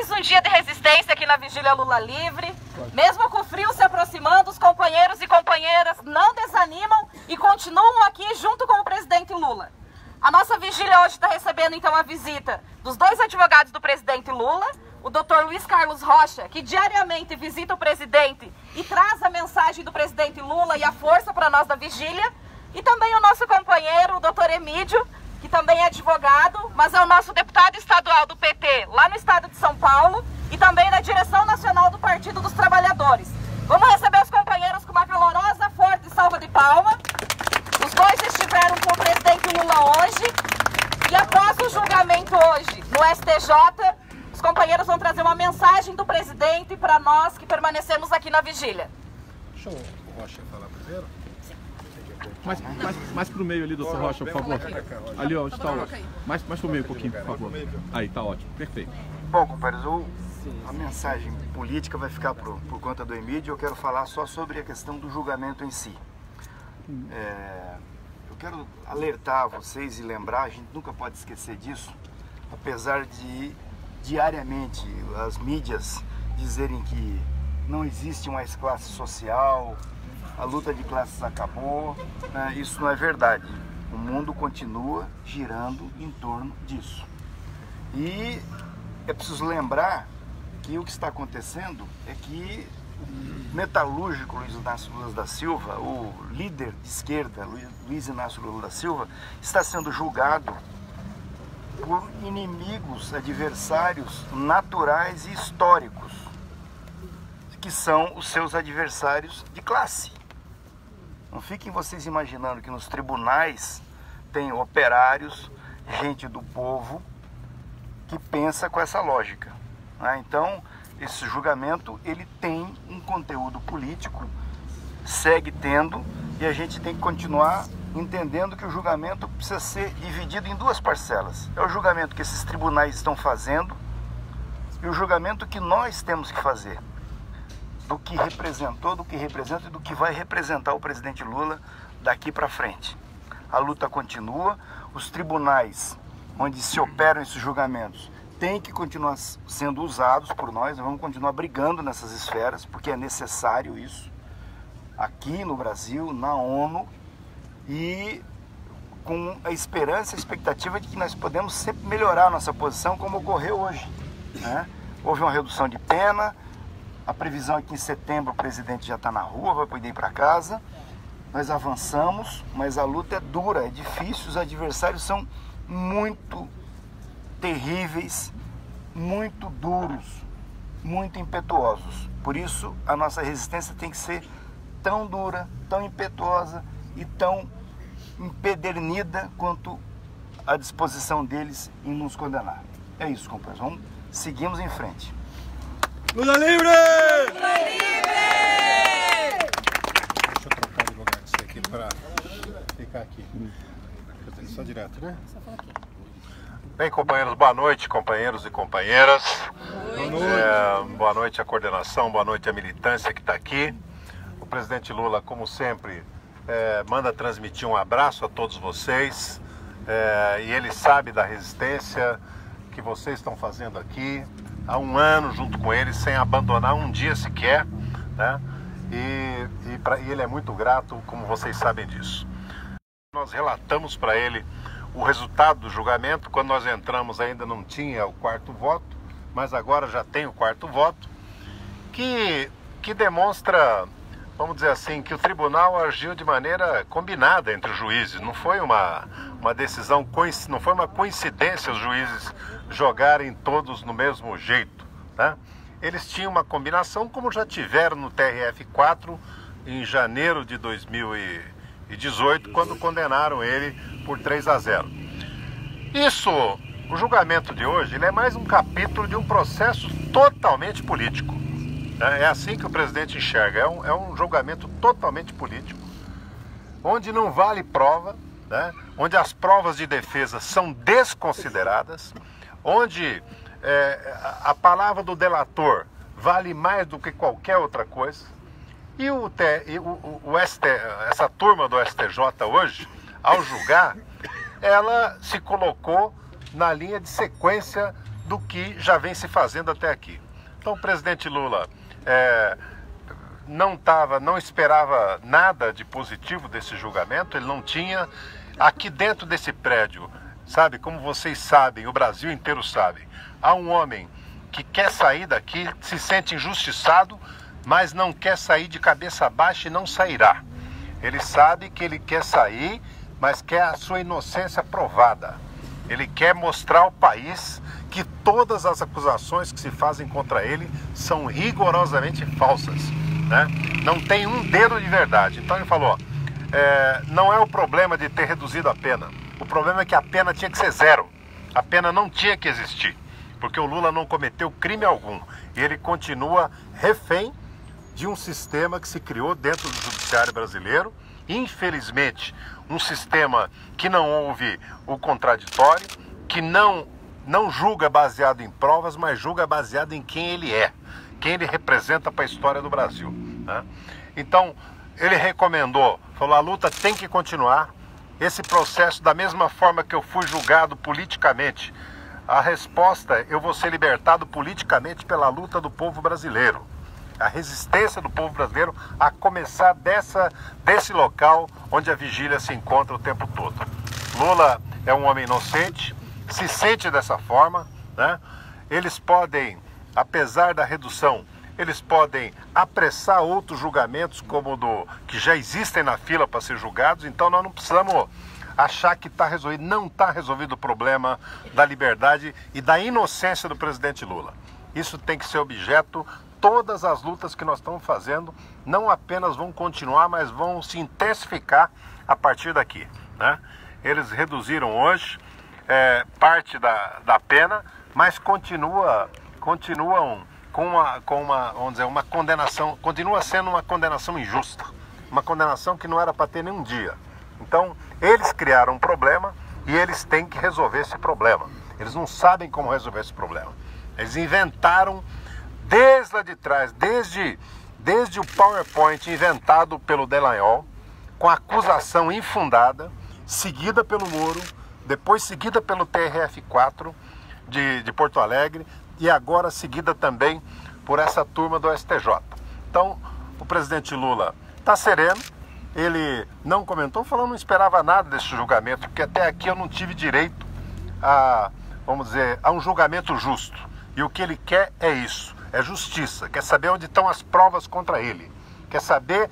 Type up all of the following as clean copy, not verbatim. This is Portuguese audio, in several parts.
Mais um dia de resistência aqui na Vigília Lula Livre. Mesmo com o frio se aproximando, os companheiros e companheiras não desanimam e continuam aqui junto com o presidente Lula. A nossa vigília hoje está recebendo então a visita dos dois advogados do presidente Lula, o Dr. Luiz Carlos Rocha, que diariamente visita o presidente e traz a mensagem do presidente Lula e a força para nós da vigília, e também o nosso companheiro, o Dr. Emídio, que também é advogado, mas é o nosso deputado estadual do PT lá no estado de São Paulo e também na direção nacional do Partido dos Trabalhadores. Vamos receber os companheiros com uma calorosa, forte salva de palmas. Os dois estiveram com o presidente Lula hoje e após o julgamento hoje no STJ, os companheiros vão trazer uma mensagem do presidente para nós que permanecemos aqui na vigília. Deixa o Rocha falar primeiro. Mais pro meio ali, doutor Rocha, por favor. Ali, ó, está ótimo. Mais pro meio um pouquinho, por favor. Aí, tá ótimo, perfeito. Bom, companheiros, a mensagem política vai ficar por conta do Emídio. Eu quero falar só sobre a questão do julgamento em si. Eu quero alertar vocês e lembrar, a gente nunca pode esquecer disso, apesar de diariamente as mídias dizerem que não existe mais classe social, a luta de classes acabou, né? Isso não é verdade. O mundo continua girando em torno disso. E é preciso lembrar que o que está acontecendo é que o metalúrgico Luiz Inácio Lula da Silva, o líder de esquerda Luiz Inácio Lula da Silva, está sendo julgado por inimigos, adversários naturais e históricos, que são os seus adversários de classe. Não fiquem vocês imaginando que nos tribunais tem operários, gente do povo, que pensa com essa lógica, né? Então, esse julgamento, ele tem um conteúdo político, segue tendo, e a gente tem que continuar entendendo que o julgamento precisa ser dividido em duas parcelas. É o julgamento que esses tribunais estão fazendo e o julgamento que nós temos que fazer do que representou, do que representa e do que vai representar o presidente Lula daqui para frente. A luta continua, os tribunais onde se operam esses julgamentos têm que continuar sendo usados por nós vamos continuar brigando nessas esferas, porque é necessário isso, aqui no Brasil, na ONU, e com a esperança e a expectativa de que nós podemos sempre melhorar a nossa posição, como ocorreu hoje, né? Houve uma redução de pena, a previsão é que em setembro o presidente já está na rua, vai poder ir para casa. Nós avançamos, mas a luta é dura, é difícil, os adversários são muito terríveis, muito duros, muito impetuosos. Por isso, a nossa resistência tem que ser tão dura, tão impetuosa e tão empedernida quanto a disposição deles em nos condenar. É isso, companheiros. Seguimos em frente. Lula livre! Lula livre! Deixa eu trocar de lugar disso aqui para ficar aqui. Só direto, né? Só fala aqui. Bem, companheiros, boa noite, companheiros e companheiras. Boa noite. Boa noite à coordenação, boa noite à militância que está aqui. O presidente Lula, como sempre, manda transmitir um abraço a todos vocês. E ele sabe da resistência que vocês estão fazendo aqui há um ano junto com ele, sem abandonar um dia sequer, né? E ele é muito grato, como vocês sabem disso. Nós relatamos para ele o resultado do julgamento. Quando nós entramos ainda não tinha o quarto voto, mas agora já tem o quarto voto, que demonstra, vamos dizer assim, que o tribunal agiu de maneira combinada entre os juízes. Não foi uma decisão, não foi uma coincidência os juízes jogarem todos no mesmo jeito, né? Eles tinham uma combinação, como já tiveram no TRF4 em janeiro de 2018, quando condenaram ele por 3-0. O julgamento de hoje, ele é mais um capítulo de um processo totalmente político, né? É assim que o presidente enxerga, é um julgamento totalmente político, onde não vale prova, né? Onde as provas de defesa são desconsideradas, onde a palavra do delator vale mais do que qualquer outra coisa. E essa turma do STJ hoje, ao julgar, ela se colocou na linha de sequência do que já vem se fazendo até aqui. Então o presidente Lula não esperava nada de positivo desse julgamento, ele não tinha. Aqui dentro desse prédio, sabe, como vocês sabem, o Brasil inteiro sabe, há um homem que quer sair daqui, se sente injustiçado, mas não quer sair de cabeça baixa e não sairá. Ele sabe que ele quer sair, mas quer a sua inocência provada. Ele quer mostrar ao país que todas as acusações que se fazem contra ele são rigorosamente falsas, né? Não tem um dedo de verdade. Então ele falou, não é o problema de ter reduzido a pena. O problema é que a pena tinha que ser zero. A pena não tinha que existir, porque o Lula não cometeu crime algum. E ele continua refém de um sistema que se criou dentro do judiciário brasileiro. Infelizmente, um sistema que não houve o contraditório, que não julga baseado em provas, mas julga baseado em quem ele é, quem ele representa para a história do Brasil, né? Então, ele recomendou, falou, a luta tem que continuar, esse processo, da mesma forma que eu fui julgado politicamente, a resposta, eu vou ser libertado politicamente pela luta do povo brasileiro. A resistência do povo brasileiro, a começar desse local onde a vigília se encontra o tempo todo. Lula é um homem inocente, se sente dessa forma, né? Eles podem, apesar da redução, eles podem apressar outros julgamentos como que já existem na fila para ser julgados, então nós não precisamos achar que está resolvido. Não está resolvido o problema da liberdade e da inocência do presidente Lula. Isso tem que ser objeto. Todas as lutas que nós estamos fazendo não apenas vão continuar, mas vão se intensificar a partir daqui, né? Eles reduziram hoje parte da pena, mas continuam com uma condenação, continua sendo uma condenação injusta, uma condenação que não era para ter nenhum dia. Então, eles criaram um problema e eles têm que resolver esse problema. Eles não sabem como resolver esse problema. Eles inventaram desde lá de trás, desde o PowerPoint inventado pelo Dallagnol, com acusação infundada, seguida pelo Moro, depois seguida pelo TRF4 de Porto Alegre e agora seguida também por essa turma do STJ. Então, o presidente Lula está sereno, ele não comentou, falou que não esperava nada desse julgamento, porque até aqui eu não tive direito a um julgamento justo. E o que ele quer é isso. É justiça, quer saber onde estão as provas contra ele, quer saber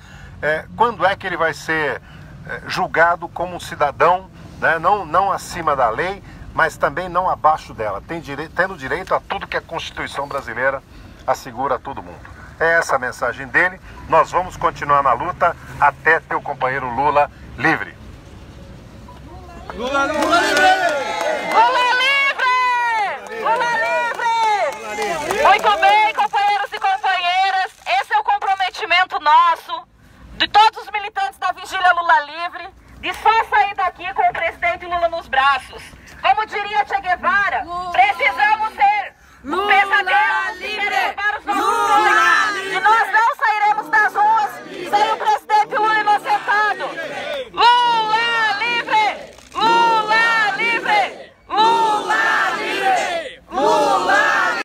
quando é que ele vai ser julgado como um cidadão, né? Não acima da lei, mas também não abaixo dela, tendo direito a tudo que a Constituição brasileira assegura a todo mundo. É essa a mensagem dele, nós vamos continuar na luta até ter o companheiro Lula livre. Lula livre! Lula livre! Lula livre! Muito bem, companheiros e companheiras, esse é o comprometimento nosso, de todos os militantes da Vigília Lula Livre, de só sair daqui com o presidente Lula nos braços. Como diria Che Guevara, precisamos ser pesadores